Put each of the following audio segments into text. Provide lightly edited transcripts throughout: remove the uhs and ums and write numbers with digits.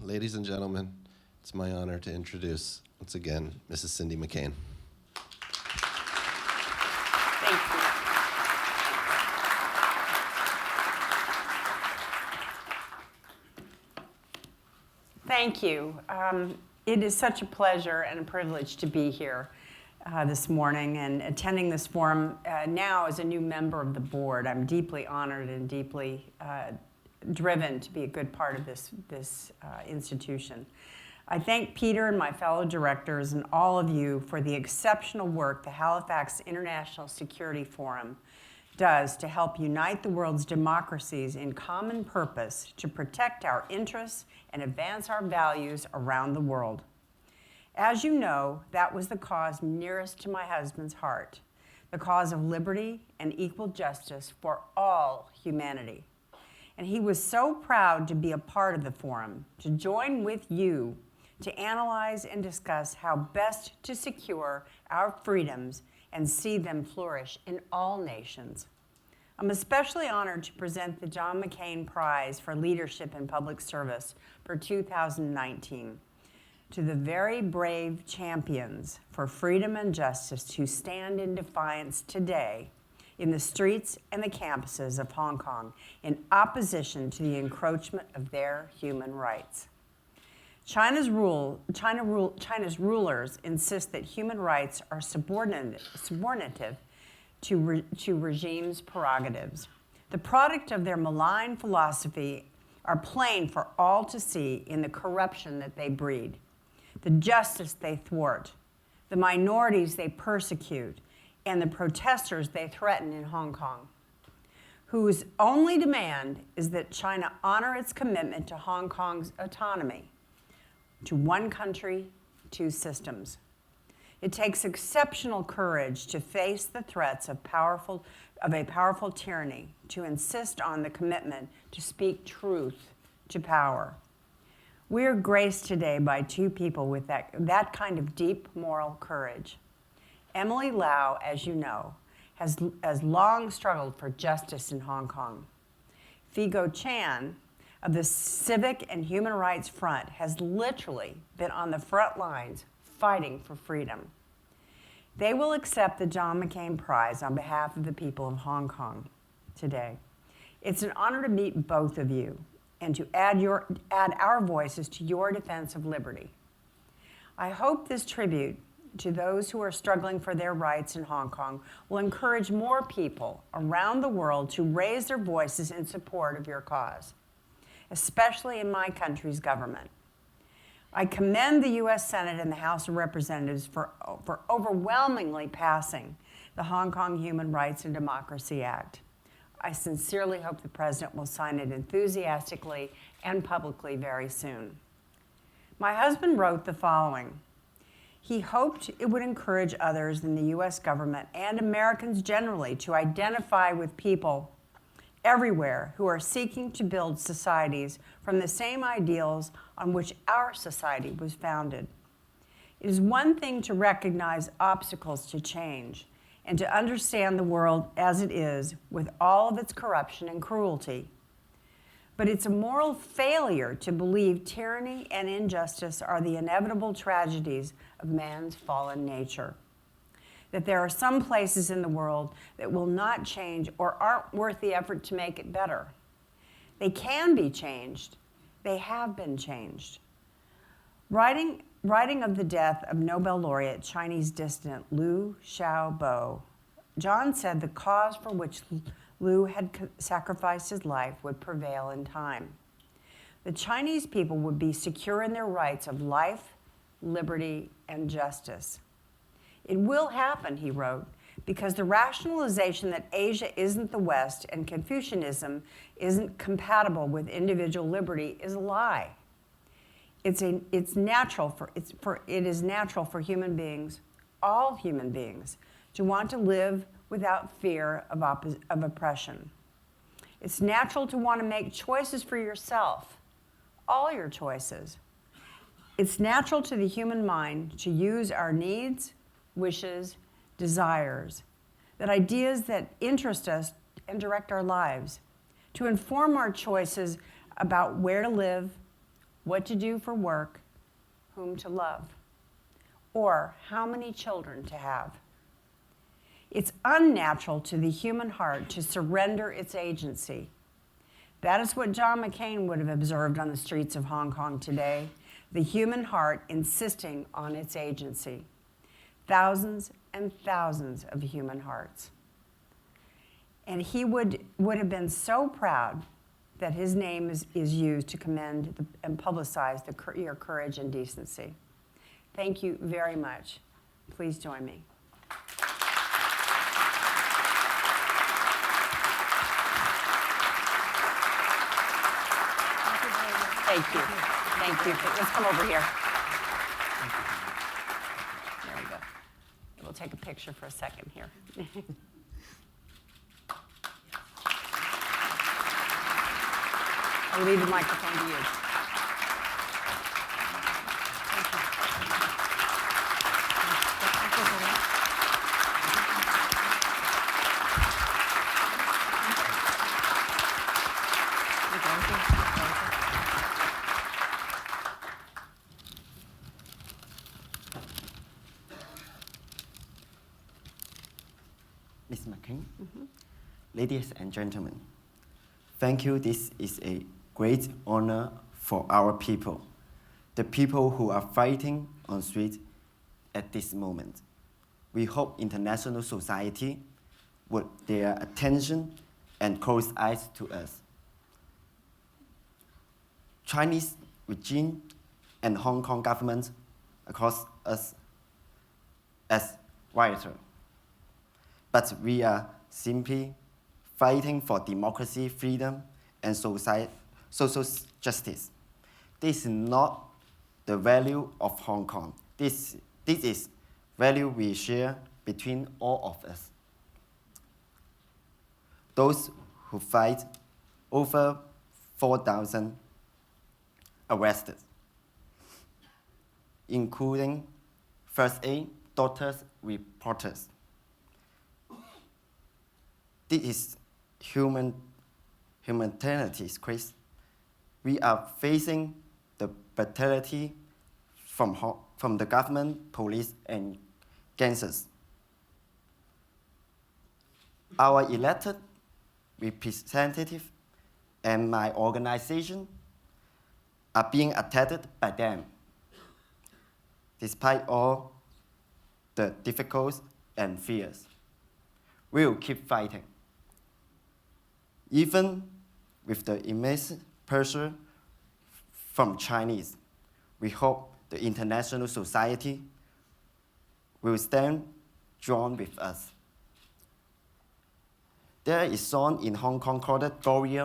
Ladies and gentlemen, it's my honor to introduce, once again, Mrs. Cindy McCain. Thank you. Thank you. It is such a pleasure and a privilege to be here this morning and attending this forum now as a new member of the board. I'm deeply honored and deeply driven to be a good part of this institution. I thank Peter and my fellow directors and all of you for the exceptional work the Halifax International Security Forum does to help unite the world's democracies in common purpose to protect our interests and advance our values around the world. As you know, that was the cause nearest to my husband's heart, the cause of liberty and equal justice for all humanity. And he was so proud to be a part of the forum, to join with you to analyze and discuss how best to secure our freedoms and see them flourish in all nations. I'm especially honored to present the John McCain Prize for Leadership in Public Service for 2019 to the very brave champions for freedom and justice who stand in defiance today in the streets and the campuses of Hong Kong in opposition to the encroachment of their human rights. China's rulers insist that human rights are subordinative to regimes' prerogatives. The product of their malign philosophy are plain for all to see in the corruption that they breed, the justice they thwart, the minorities they persecute, and the protesters they threaten in Hong Kong, whose only demand is that China honor its commitment to Hong Kong's autonomy, to one country, two systems. It takes exceptional courage to face the threats of a powerful tyranny, to insist on the commitment to speak truth to power. We are graced today by two people with that kind of deep moral courage. Emily Lau, as you know, has long struggled for justice in Hong Kong. Figo Chan, of the Civic and Human Rights Front, has literally been on the front lines fighting for freedom. They will accept the John McCain Prize on behalf of the people of Hong Kong today. It's an honor to meet both of you and to add our voices to your defense of liberty. I hope this tribute to those who are struggling for their rights in Hong Kong will encourage more people around the world to raise their voices in support of your cause, especially in my country's government. I commend the U.S. Senate and the House of Representatives for overwhelmingly passing the Hong Kong Human Rights and Democracy Act. I sincerely hope the President will sign it enthusiastically and publicly very soon. My husband wrote the following. He hoped it would encourage others in the U.S. government and Americans generally to identify with people everywhere who are seeking to build societies from the same ideals on which our society was founded. It is one thing to recognize obstacles to change and to understand the world as it is with all of its corruption and cruelty. But it's a moral failure to believe tyranny and injustice are the inevitable tragedies of man's fallen nature. That there are some places in the world that will not change or aren't worth the effort to make it better. They can be changed. They have been changed. Writing of the death of Nobel laureate Chinese dissident Liu Xiaobo, John said the cause for which Liu had sacrificed his life would prevail in time. The Chinese people would be secure in their rights of life, liberty, and justice. It will happen, he wrote, because the rationalization that Asia isn't the West and Confucianism isn't compatible with individual liberty is a lie. It is natural for human beings, all human beings, to want to live without fear of oppression. It's natural to want to make choices for yourself, all your choices. It's natural to the human mind to use our needs, wishes, desires, that ideas that interest us and direct our lives, to inform our choices about where to live, what to do for work, whom to love, or how many children to have. It's unnatural to the human heart to surrender its agency. That is what John McCain would have observed on the streets of Hong Kong today, the human heart insisting on its agency. Thousands and thousands of human hearts. And he would have been so proud that his name is used to commend and publicize your courage and decency. Thank you very much. Please join me. Thank you. Thank you. Let's come over here. There we go. We'll take a picture for a second here. I'll leave the microphone to you. Ms. McCain, ladies and gentlemen, thank you. This is a great honor for our people, the people who are fighting on street at this moment. We hope international society would their attention and close eyes to us. Chinese regime and Hong Kong government across us as vital. But we are simply fighting for democracy, freedom, and social justice. This is not the value of Hong Kong. This is value we share between all of us. Those who fight, over 4,000 arrested, including first aid, doctors, reporters. This is humanitarian crisis. We are facing the brutality from the government, police, and gangsters. Our elected representative and my organization are being attacked by them. Despite all the difficulties and fears, we will keep fighting. Even with the immense pressure from Chinese, we hope the international society will stand strong with us. There is a song in Hong Kong called Glory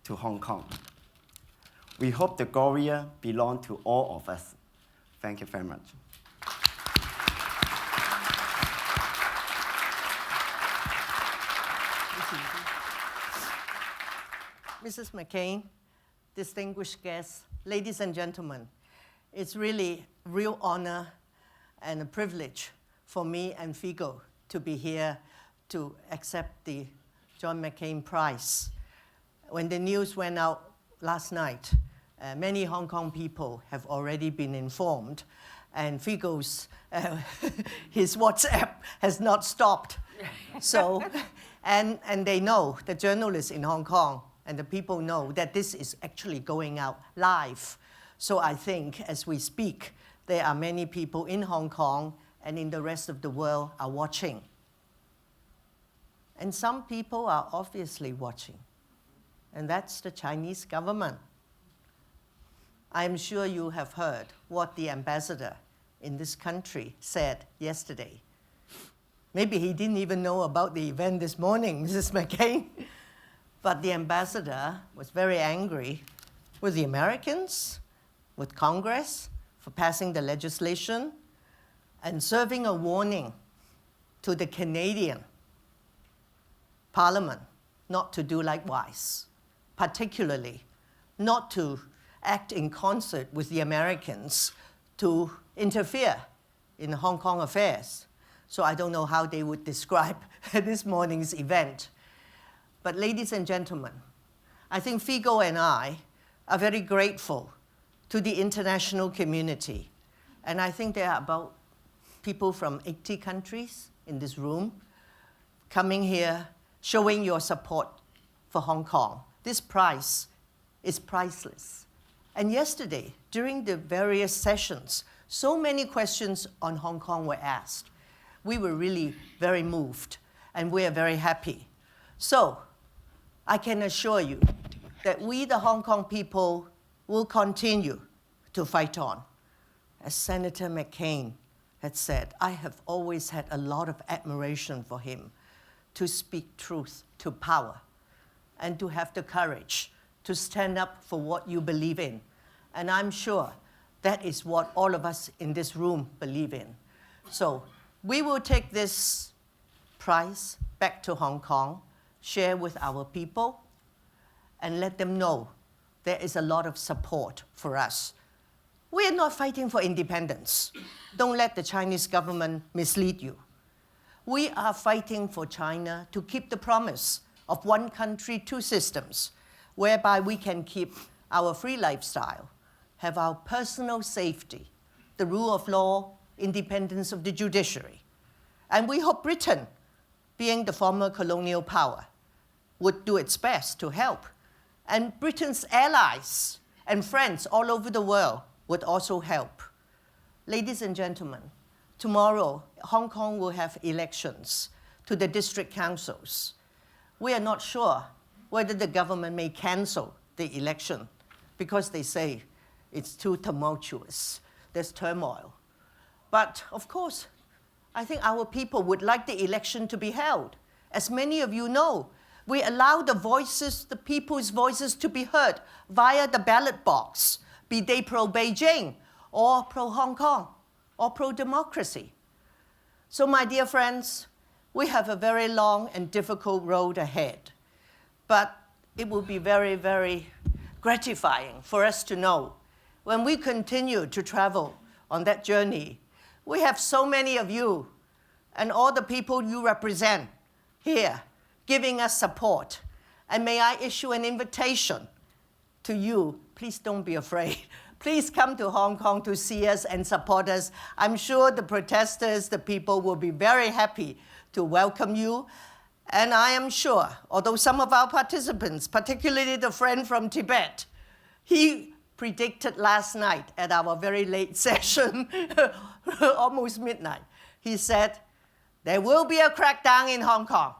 to Hong Kong. We hope the glory belongs to all of us. Thank you very much. Mrs. McCain, distinguished guests, ladies and gentlemen, it's really a real honor and a privilege for me and Figo to be here to accept the John McCain Prize. When the news went out last night, many Hong Kong people have already been informed, and Figo's, his WhatsApp has not stopped. So, and they know, the journalists in Hong Kong, and the people know that this is actually going out live. So I think as we speak, there are many people in Hong Kong and in the rest of the world are watching. And some people are obviously watching, and that's the Chinese government. I'm sure you have heard what the ambassador in this country said yesterday. Maybe he didn't even know about the event this morning, Mrs. McCain. But the ambassador was very angry with the Americans, with Congress for passing the legislation, and serving a warning to the Canadian Parliament not to do likewise, particularly not to act in concert with the Americans to interfere in Hong Kong affairs. So I don't know how they would describe this morning's event. But ladies and gentlemen, I think Figo and I are very grateful to the international community. And I think there are about people from 80 countries in this room coming here, showing your support for Hong Kong. This prize is priceless. And yesterday, during the various sessions, so many questions on Hong Kong were asked. We were really very moved, and we are very happy. So, I can assure you that we, the Hong Kong people, will continue to fight on. As Senator McCain had said, I have always had a lot of admiration for him to speak truth to power and to have the courage to stand up for what you believe in. And I'm sure that is what all of us in this room believe in. So we will take this prize back to Hong Kong, share with our people, and let them know there is a lot of support for us. We are not fighting for independence. Don't let the Chinese government mislead you. We are fighting for China to keep the promise of one country, two systems, whereby we can keep our free lifestyle, have our personal safety, the rule of law, independence of the judiciary. And we hope Britain, being the former colonial power, would do its best to help. And Britain's allies and friends all over the world would also help. Ladies and gentlemen, tomorrow, Hong Kong will have elections to the district councils. We are not sure whether the government may cancel the election because they say it's too tumultuous, there's turmoil. But of course, I think our people would like the election to be held. As many of you know, we allow the voices, the people's voices to be heard via the ballot box, be they pro-Beijing or pro-Hong Kong or pro-democracy. So my dear friends, we have a very long and difficult road ahead. But it will be very, very gratifying for us to know when we continue to travel on that journey, we have so many of you and all the people you represent here giving us support. And may I issue an invitation to you, please don't be afraid. Please come to Hong Kong to see us and support us. I'm sure the protesters, the people will be very happy to welcome you. And I am sure, although some of our participants, particularly the friend from Tibet, he predicted last night at our very late session, almost midnight, he said, there will be a crackdown in Hong Kong.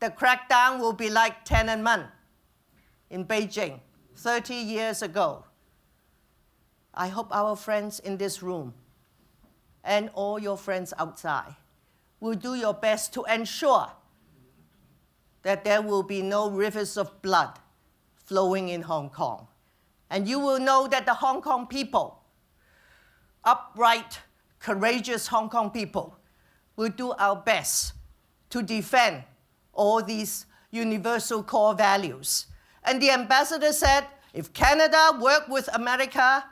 The crackdown will be like Tiananmen in Beijing 30 years ago. I hope our friends in this room and all your friends outside will do your best to ensure that there will be no rivers of blood flowing in Hong Kong. And you will know that the Hong Kong people, upright, courageous Hong Kong people, will do our best to defend all these universal core values. And the ambassador said, if Canada work with America,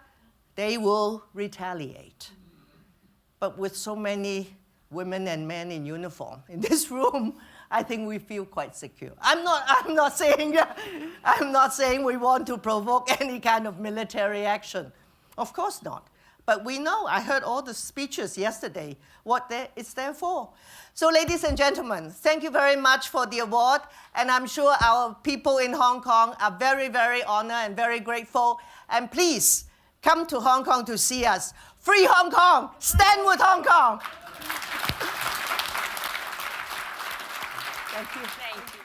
they will retaliate. But with so many women and men in uniform in this room, I think we feel quite secure. I'm not saying we want to provoke any kind of military action. Of course not. But we know, I heard all the speeches yesterday, what it's there for. So ladies and gentlemen, thank you very much for the award. And I'm sure our people in Hong Kong are very, very honored and very grateful. And please, come to Hong Kong to see us. Free Hong Kong! Stand with Hong Kong! Thank you. Thank you.